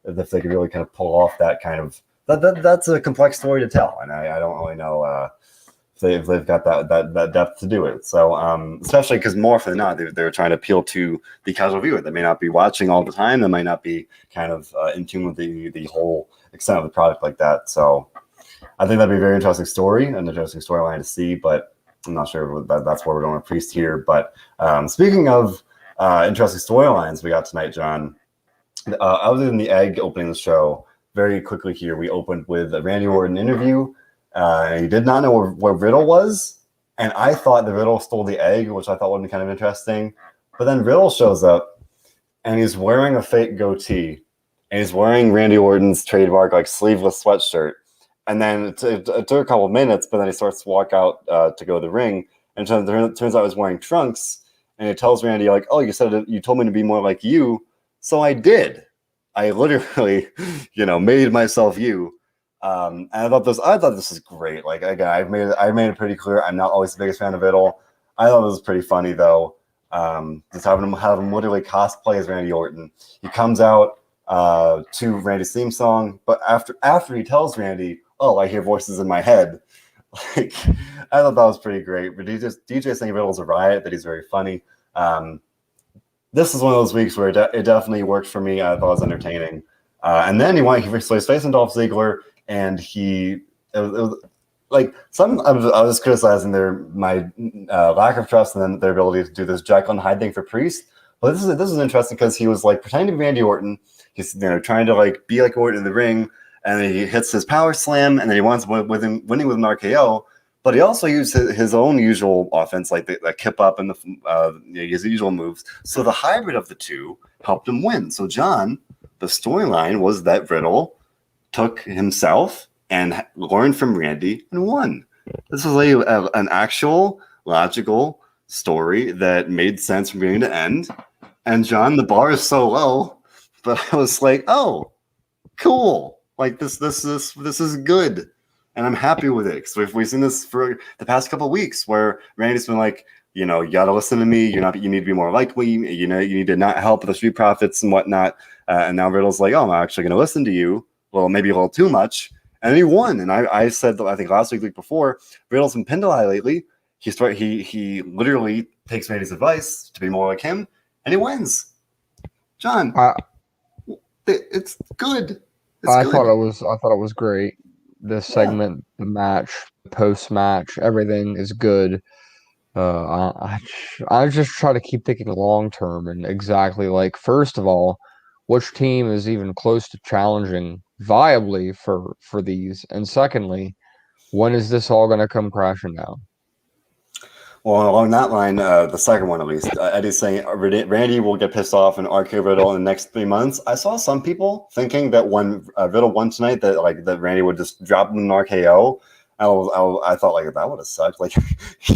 if they could really kind of pull off that kind of that's a complex story to tell, and I don't really know. If they've got that depth to do it. So especially because more often than not, they're trying to appeal to the casual viewer. They may not be watching all the time. They might not be kind of in tune with the whole extent of the product like that. So I think that'd be a very interesting story, an interesting storyline to see, but I'm not sure that's where we're going with Priest here. But speaking of interesting storylines we got tonight, John, other than the egg opening the show, very quickly here, we opened with a Randy Orton interview. He did not know where Riddle was, and I thought the Riddle stole the egg, which I thought would be kind of interesting. But then Riddle shows up, and he's wearing a fake goatee, and he's wearing Randy Orton's trademark like sleeveless sweatshirt. And then it took a couple of minutes, but then he starts to walk out to go to the ring, and it turns out he's wearing trunks. And he tells Randy like, "Oh, you told me to be more like you, so I did. I literally, made myself you." And I thought this is great. Like again, I've made it pretty clear I'm not always the biggest fan of Riddle. I thought it was pretty funny though. Just having him literally cosplay as Randy Orton. He comes out to Randy's theme song, but after he tells Randy, "Oh, I hear voices in my head," like I thought that was pretty great. But DJ saying Riddle's a riot, that he's very funny. This is one of those weeks where it definitely worked for me. I thought it was entertaining. And then so he's facing Dolph Ziggler. And it was like I was criticizing my lack of trust in them, their ability to do this Jekyll and Hyde thing for Priest. But this is interesting because he was like pretending to be Randy Orton. He's trying to like be like Orton in the ring, and then he hits his power slam, and then he winning with an RKO. But he also used his own usual offense, like the kip up and his usual moves. So the hybrid of the two helped him win. So John, the storyline was that Riddle took himself and learned from Randy and won. This was an actual logical story that made sense from beginning to end. And John, the bar is so low, but I was like, oh, cool. Like this is good. And I'm happy with it. Because we've seen this for the past couple of weeks where Randy's been like, you gotta listen to me. You need to be more like me. You need to not help the Street Profits and whatnot. And now Riddle's like, oh, I'm actually gonna listen to you. Well, maybe a little too much, and he won. And I said, I think last week before, Riddle's been pinned a lot lately. He literally takes Randy's advice to be more like him, and he wins. John, it's good. I thought it was great. This segment, the match, post match, everything is good. I just try to keep thinking long term and exactly like, first of all, which team is even close to challenging viably for these? And secondly, when is this all going to come crashing down? Well, along that line, the second one at least, Eddie's saying Randy will get pissed off and RK Riddle in the next 3 months. I saw some people thinking that when Riddle won tonight, that Randy would just drop him an RKO. I thought like that would have sucked. Like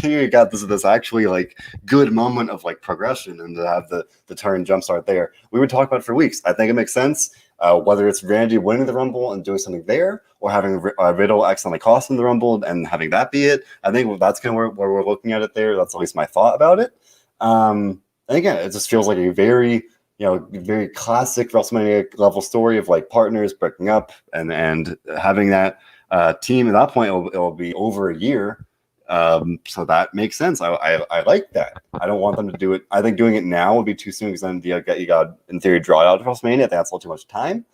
you got this actually like good moment of like progression, and to have the turn jumpstart there. We would talk about it for weeks. I think it makes sense. Whether it's Randy winning the Rumble and doing something there, or having Riddle accidentally cost him the Rumble and having that be it, I think that's kind of where we're looking at it there. That's at least my thought about it. And again, it just feels like a very very classic WrestleMania level story of like partners breaking up and having that team. At that point, it'll be over a year. So that makes sense. I like that. I don't want them to do it. I think doing it now would be too soon because then you got in theory draw out of WrestleMania. I think that's a little too much time.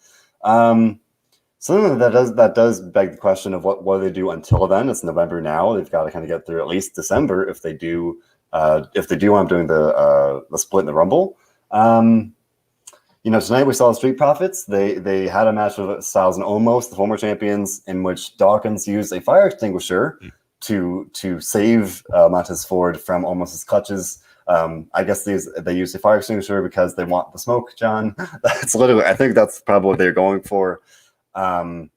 So that does beg the question of what do they do until then? It's November now. They've got to kind of get through at least December if they do want doing the split in the Rumble. Tonight we saw the Street Profits. They had a match with Styles and Omos, the former champions, in which Dawkins used a fire extinguisher to save Montez Ford from Omos's clutches. I guess they use a fire extinguisher because they want the smoke, John. I think that's probably what they're going for. All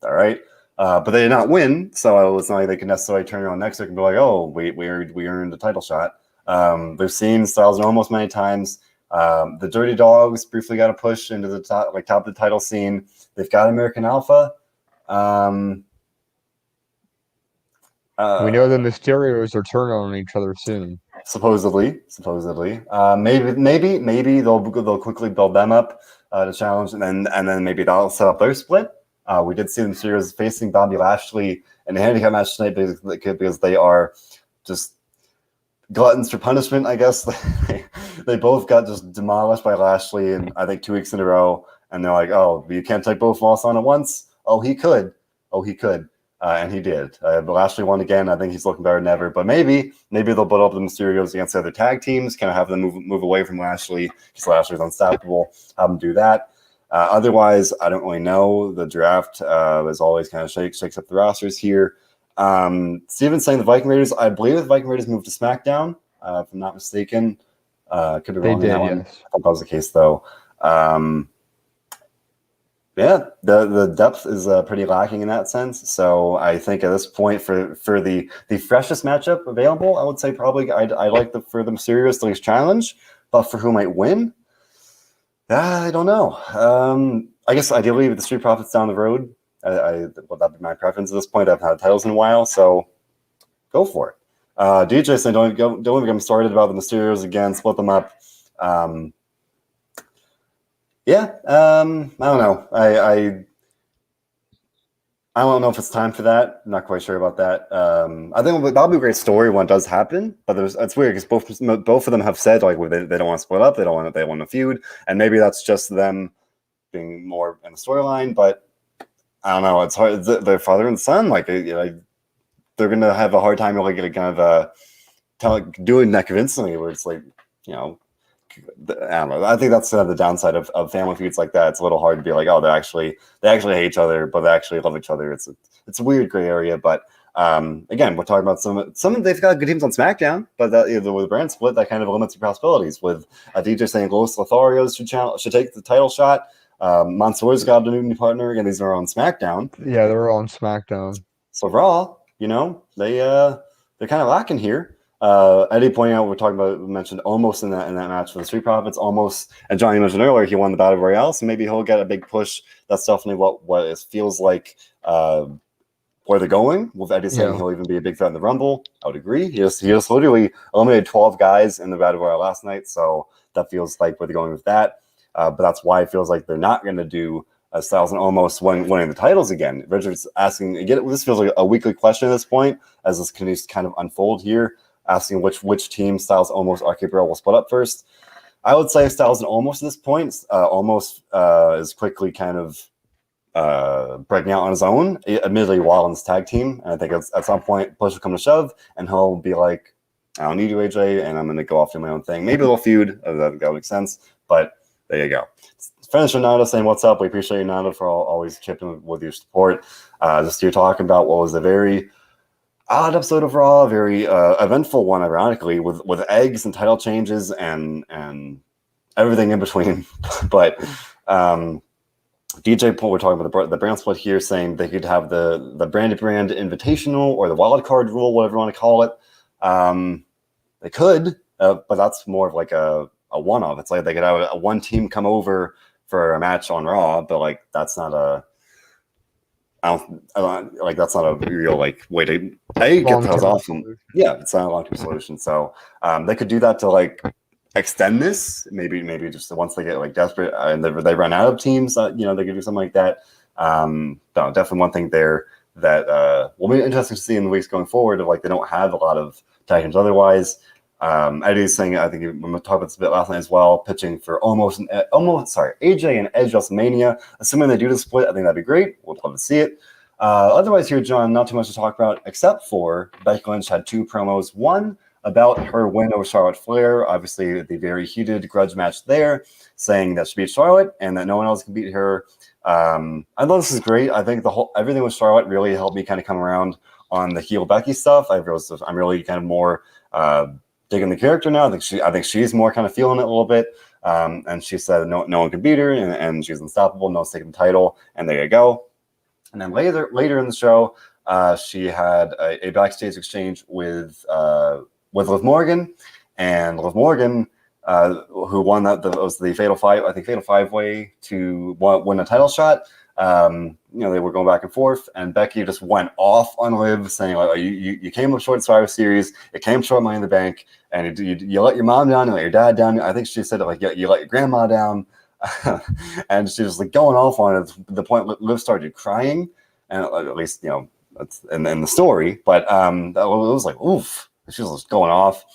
right. But they did not win, so it's not like they can necessarily turn around next week and be like, "Oh, we earned a title shot." We've seen Styles and Omos many times. The Dirty Dogs briefly got a push into the top of the title scene. They've got American Alpha. We know the Mysterios are turning on each other soon. Supposedly. Maybe they'll quickly build them up to challenge, and then maybe that'll set up their split. We did see the Mysterios facing Bobby Lashley in a handicap match tonight because they are just gluttons for punishment, I guess. They both got just demolished by Lashley, and I think 2 weeks in a row. And they're like, "Oh, you can't take both of us on at once." Oh, he could. And he did. But Lashley won again. I think he's looking better than ever. But maybe they'll build up the Mysterios against the other tag teams, kind of have them move away from Lashley because Lashley's unstoppable. Have them do that. Otherwise, I don't really know. The draft, as always, kind of shakes up the rosters here. Steven's saying the Viking Raiders. I believe the Viking Raiders moved to SmackDown, if I'm not mistaken. Could be wrong on that one. Yes. I thought that was the case, though. Yeah, the depth is pretty lacking in that sense. So I think at this point, for the freshest matchup available, I would say probably I like for the Mysterios to at least challenge, but for who might win, I don't know. I guess ideally with the Street Profits down the road, that'd be my preference at this point. I've had titles in a while, so go for it. DJ saying don't even get me started about the Mysterios again. Split them up. I don't know. I don't know if it's time for that. I'm not quite sure about that. I think that'll be a great story when it does happen. But it's weird because both of them have said like they don't want to split up. They want to feud, and maybe that's just them being more in the storyline. But I don't know. It's hard. Their father and son, they're gonna have a hard time really kind of doing that convincingly. Where it's like, I don't know. I think that's the downside of family feuds like that. It's a little hard to be like, oh, they actually hate each other, but they actually love each other. It's a weird gray area. But again, we're talking about some they've got good teams on SmackDown, but with the brand split, that kind of limits your possibilities. With a DJ saying Los Lotharios should take the title shot. Mansoor's got a new partner, and these are on SmackDown. Yeah, they're on SmackDown. So Raw, they're kind of lacking here. Eddie pointing out, we mentioned Omos in that match for the Street Profits. Omos, and Johnny mentioned earlier, he won the Battle Royale, so maybe he'll get a big push. That's definitely what it feels like where they're going. With Eddie saying he'll even be a big threat in the Rumble, I would agree. He just literally eliminated 12 guys in the Battle Royale last night, so that feels like where they're going with that. But that's why it feels like they're not going to do Styles and Omos winning the titles again. Richard's asking again. This feels like a weekly question at this point, as this can just kind of unfold here. Asking which team Styles Omos RK-Bro will split up first. I would say Styles and Omos at this point. Omos is quickly kind of breaking out on his own. Admittedly, Rollins tag team, and I think at some point push will come to shove, and he'll be like, "I don't need you, AJ, and I'm going to go off to my own thing." Maybe a little feud. That makes sense. But there you go. Finish with Nada saying, "What's up? We appreciate you, Nada, for always chipping with your support." Just you're talking about what was a very odd episode of Raw, very eventful one, ironically, with eggs and title changes and everything in between. But DJ Paul, we're talking about the brand split here, saying they could have the branded brand invitational or the wild card rule, whatever you want to call it. They could, but that's more of like a one-off. It's like they could have a one team come over for a match on Raw, but that's not a. That's not a real way to get those off. Yeah, it's not a long-term solution. So they could do that to extend this. Maybe just once they get desperate and they run out of teams, they could do something like that. No, definitely one thing there that will be interesting to see in the weeks going forward. Of they don't have a lot of tag teams otherwise. Eddie's saying, I think we talked about this a bit last night as well, pitching for AJ and Edge WrestleMania. Assuming they do the split, I think that'd be great. We'll love to see it. Otherwise here, John, not too much to talk about, except for Becky Lynch had 2 promos. One about her win over Charlotte Flair, obviously the very heated grudge match there, saying that she beat Charlotte and that no one else can beat her. I thought this is great. I think everything with Charlotte really helped me kind of come around on the heel Becky stuff. I'm really kind of more digging the character now. I think she's more kind of feeling it a little bit. And she said no one could beat her, and she's unstoppable. No one's taking the title, and there you go. And then later in the show, she had a backstage exchange with Liv Morgan, and Liv Morgan, who won was the Fatal Five Way to win a title shot. They were going back and forth, and Becky just went off on Liv, saying, like, you came up short Survivor Series, you came short Money in the Bank, and you let your mom down, you let your dad down. I think she said it like, you let your grandma down. And she was like going off on it to the point Liv started crying, and at least, that's in the story, but it was like, oof, she was just going off.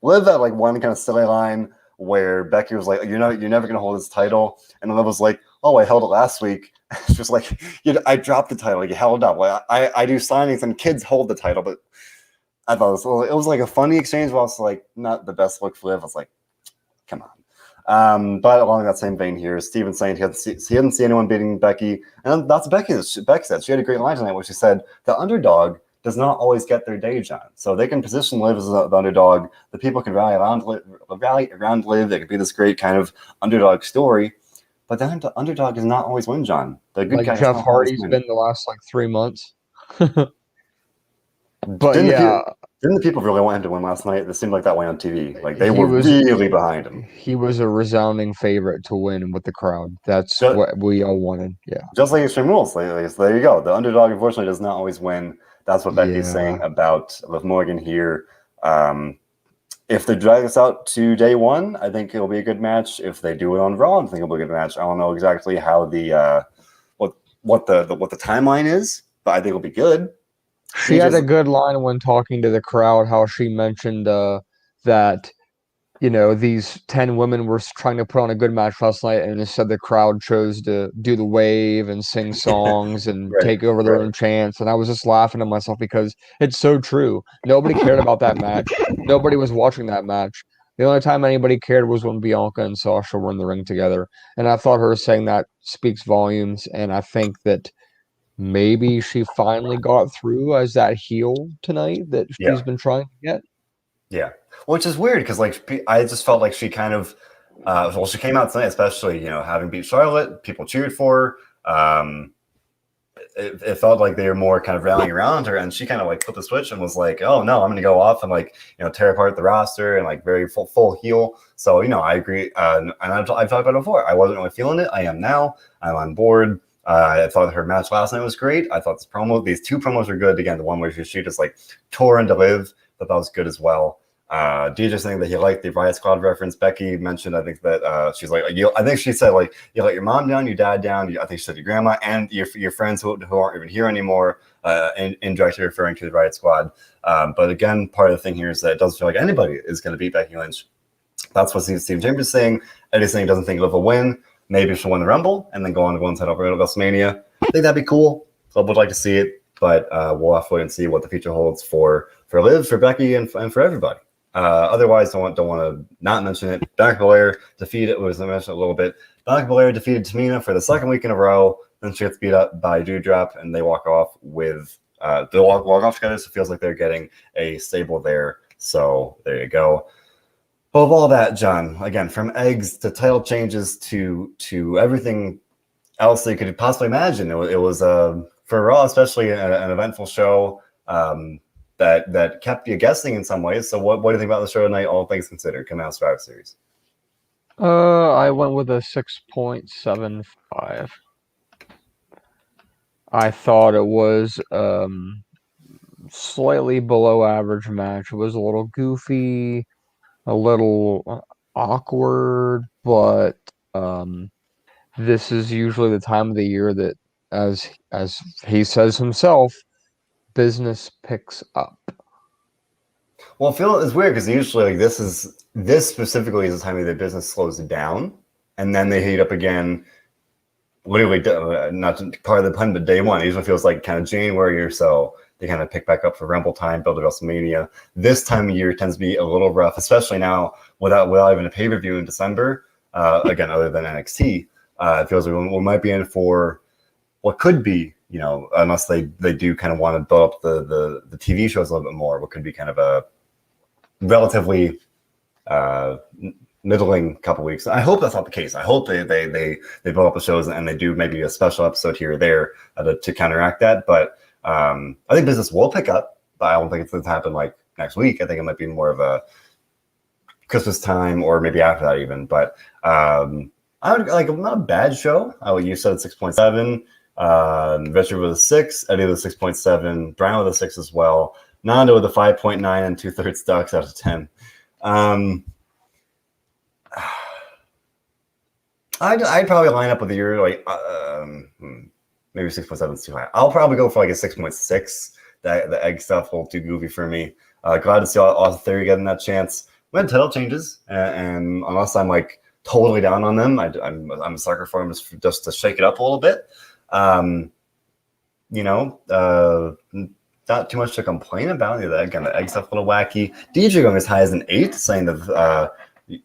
Liv had like one kind of silly line where Becky was like, you're never going to hold this title, and Liv was like, oh, I held it last week. It's just like, I dropped the title. You held up. Like, I do signings and kids hold the title, but I thought it was like a funny exchange, but also like not the best look for Liv. I was like, come on. But along that same vein here, Steven saying he didn't see anyone beating Becky, and that's Becky said. She had a great line tonight where she said the underdog does not always get their day, John. So they can position Liv as the underdog. The people can rally around Liv. They could be this great kind of underdog story. But then the underdog does not always win, John. The good guy Jeff Hardy's been the last 3 months. But didn't the people really want him to win last night? It seemed like that way on TV. Like they were really behind him. He was a resounding favorite to win with the crowd. That's what we all wanted. Yeah. Just like Extreme Rules. So there you go. The underdog, unfortunately, does not always win. That's what Becky's saying about Liv Morgan here. If they drag this out to day one, I think it'll be a good match. If they do it on Raw, I think it'll be a good match. I don't know exactly how the what the timeline is, but I think it'll be good. She had a good line when talking to the crowd, how she mentioned that these 10 women were trying to put on a good match last night, and instead the crowd chose to do the wave and sing songs and take over their own chants. And I was just laughing at myself because it's so true. Nobody cared about that match. Nobody was watching that match. The only time anybody cared was when Bianca and Sasha were in the ring together. And I thought her saying that speaks volumes. And I think that maybe she finally got through as that heel tonight that she's been trying to get. Yeah. Which is weird because I just felt like she kind of she came out tonight, especially having beat Charlotte, people cheered for her. It felt like they were more kind of rallying around her, and she kind of like put the switch and was like, oh no, I'm going to go off and like tear apart the roster and like very full heel. So I agree, and I've talked about it before. I wasn't really feeling it. I am now. I'm on board. I thought her match last night was great. I thought these 2 promos were good. Again, the one where she just like tore into Liv, but that was good as well. DJ saying that he liked the Riot Squad reference. Becky mentioned, I think that she's like, I think she said like, you let your mom down, your dad down. I think she said your grandma and your friends who aren't even here anymore. Indirectly referring to the Riot Squad. But again, part of the thing here is that it doesn't feel like anybody is going to beat Becky Lynch. That's what Steve Chambers is saying. Eddie's saying he doesn't think Liv will win. Maybe she'll win the Rumble and then go on to go inside over at WrestleMania. I think that'd be cool. So I would like to see it, but we'll have to wait and see what the future holds for Liv, for Becky, and for everybody. Otherwise, don't want to not mention it. Bianca Belair defeated, I mentioned a little bit. Bianca Belair defeated Tamina for the 2nd week in a row. Then she gets beat up by Doudrop, and they walk off with they walk off together. So it feels like they're getting a stable there. So there you go. Well, of all that, John, again, from eggs to title changes to everything else they could possibly imagine, it was for Raw, especially an eventful show. That kept you guessing in some ways. So what do you think about the show tonight, all things considered, coming out Survivor Series? I went with a 6.75. I thought it was slightly below average match. It was a little goofy, a little awkward, but this is usually the time of the year that, as he says himself, business picks up. Well, I feel it's weird because usually like this specifically is the time of the business slows down, and then they heat up again. Literally, not part of the pun, but day one. It usually feels like kind of January or so. They kind of pick back up for Rumble time, build to WrestleMania. This time of year tends to be a little rough, especially now without even a pay per view in December. Again, other than NXT, it feels like we might be in for what could be, unless they do kind of want to build up the TV shows a little bit more. What could be kind of a relatively middling couple weeks. I hope that's not the case. I hope they build up the shows and they do maybe a special episode here or there to counteract that. But I think business will pick up, but I don't think it's going to happen like next week. I think it might be more of a Christmas time or maybe after that even. But I would like not a bad show. You said 6.7. Richard with a 6, Eddie with a 6.7, Brian with a 6 as well. Nando with a 5.9 and 2/3 ducks out of 10. I'd probably line up with the year like maybe 6.7 is too high. I'll probably go for like a 6.6. The egg stuff will too goofy for me. Glad to see Austin Theory getting that chance. When title changes, and unless I'm like totally down on them, I'm a sucker for them just to shake it up a little bit. Not too much to complain about. Again, the egg stuff a little wacky. DJ going as high as an 8, saying that we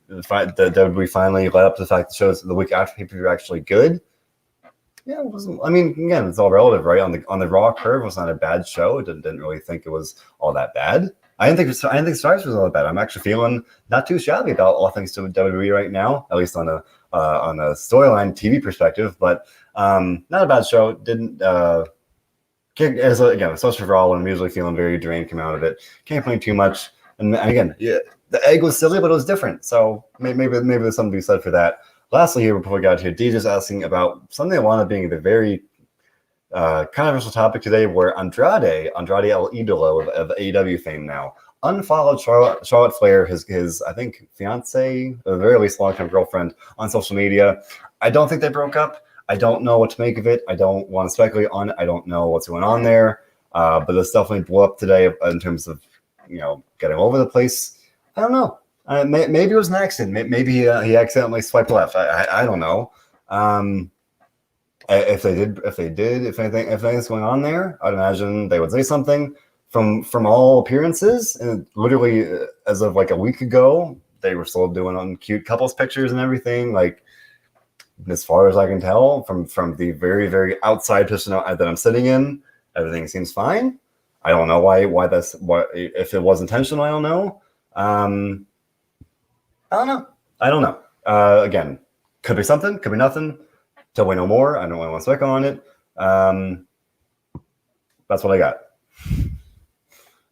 finally let up the fact that shows the week after pay-per-view are actually good. Yeah, it wasn't. I mean, again, it's all relative, right? On the Raw curve, it was not a bad show. Didn't really think it was all that bad. I didn't think Stars was all that bad. I'm actually feeling not too shabby about all things to WWE right now, at least on a storyline TV perspective. But not a bad show. Didn't again, especially for all when I'm usually feeling very drained, come out of it. Can't complain too much. And again, yeah, the egg was silly, but it was different. So maybe there's something to be said for that. Lastly, here before we got here, DJ's asking about something I want to being the very controversial topic today, where Andrade El Idolo of AEW fame now unfollowed Charlotte Flair, his I think fiance, or at the very least long-term girlfriend, on social media. I don't think they broke up. I don't know what to make of it. I don't want to speculate on it. I don't know what's going on there. But this definitely blew up today in terms of getting over the place. I don't know. Maybe it was an accident. Maybe he accidentally swiped left. I don't know. If anything's going on there, I'd imagine they would say something. From all appearances, and literally as of like a week ago, they were still doing on cute couples pictures and everything. Like, as far as I can tell, from the very, very outside position that I'm sitting in, everything seems fine. I don't know why if it was intentional. I don't know. I don't know. Again, could be something, could be nothing. Till we know more. I don't really want to speculate on it. That's what I got.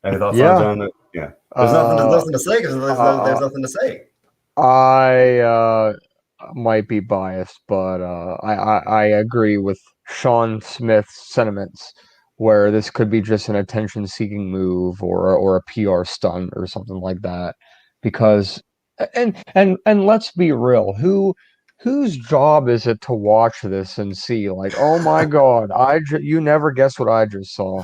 Any thoughts on John? Yeah. There's nothing to say because there's nothing to say. I might be biased, but I agree with Sean Smith's sentiments, where this could be just an attention-seeking move or a PR stunt or something like that. Because and let's be real, whose job is it to watch this and see like, oh my God, you never guess what I just saw.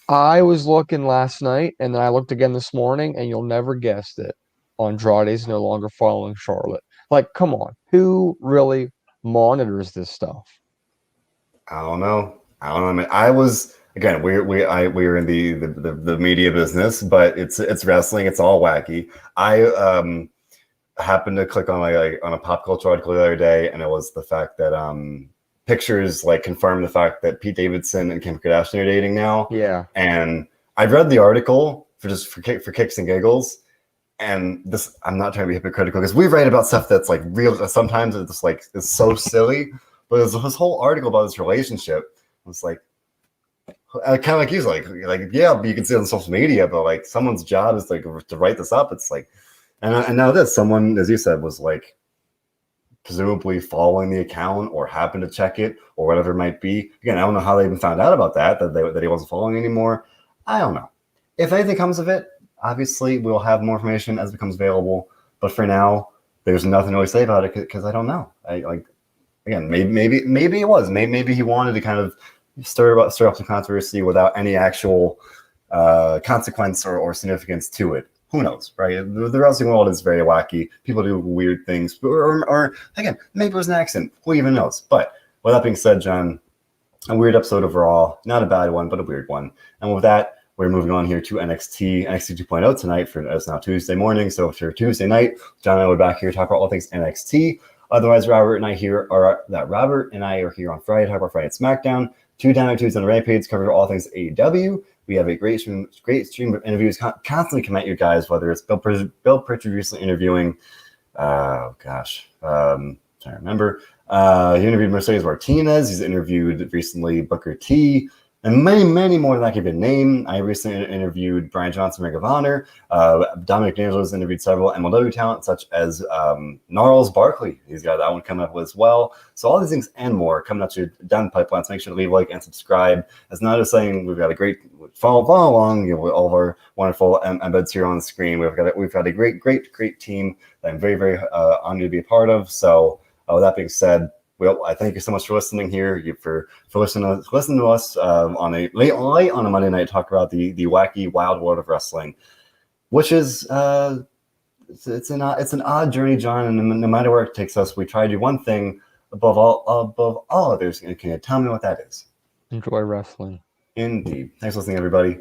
I was looking last night, and then I looked again this morning, and you'll never guess it. Andrade's no longer following Charlotte. Like, come on, who really monitors this stuff? I don't know. I mean, I was again. We're in the media business, but it's wrestling. It's all wacky. I happened to click on on a pop culture article the other day, and it was the fact that pictures like confirm the fact that Pete Davidson and Kim Kardashian are dating now. Yeah. And I read the article for kicks and giggles. And this, I'm not trying to be hypocritical because we write about stuff that's like real. Sometimes it's just like, it's so silly. But there's this whole article about this relationship. It's like, kind of like he's like, yeah, you can see it on social media, but like someone's job is like to write this up. It's like, and now this, someone, as you said, was like, presumably following the account or happened to check it or whatever it might be. Again, I don't know how they even found out about that he wasn't following anymore. I don't know. If anything comes of it, obviously we'll have more information as it becomes available. But for now, there's nothing to really say about it because I don't know. Maybe it was. Maybe he wanted to kind of stir up some controversy without any actual consequence or significance to it. Who knows, right? The wrestling world is very wacky. People do weird things, or again, maybe it was an accident. Who even knows? But with that being said, John, a weird episode of Raw, not a bad one, but a weird one. And with that, we're moving on here to NXT 2.0 tonight. It's now Tuesday morning, so for Tuesday night, John and I will be back here to talk about all things NXT. Otherwise, Robert and I are here on Friday, talk about Friday at SmackDown. 2 Dynamite Tuesdays on the Rampage, cover all things AEW. We have a great stream of interviews constantly come at you guys, whether it's Bill Pritchard recently interviewing, trying to remember. He interviewed Mercedes Martinez. He's interviewed recently Booker T. And many, many more than I can even name. I recently interviewed Brian Johnson, Ring of Honor. Dominic D'Angelo's interviewed several MLW talent, such as Gnarls Barkley. He's got that one coming up as well. So all these things and more coming up to down the pipeline. So make sure to leave a like and subscribe. As not just saying, we've got a great follow along. You know, with all of our wonderful embeds here on the screen. We've got a great team that I'm very, very honored to be a part of. So with that being said, well, I thank you so much for listening here, for listening to us on a late on a Monday night talk about the wacky wild world of wrestling, which is it's an odd journey, John. And no matter where it takes us, we try to do one thing above all others. And can you tell me what that is? Enjoy wrestling. Indeed. Thanks for listening, everybody.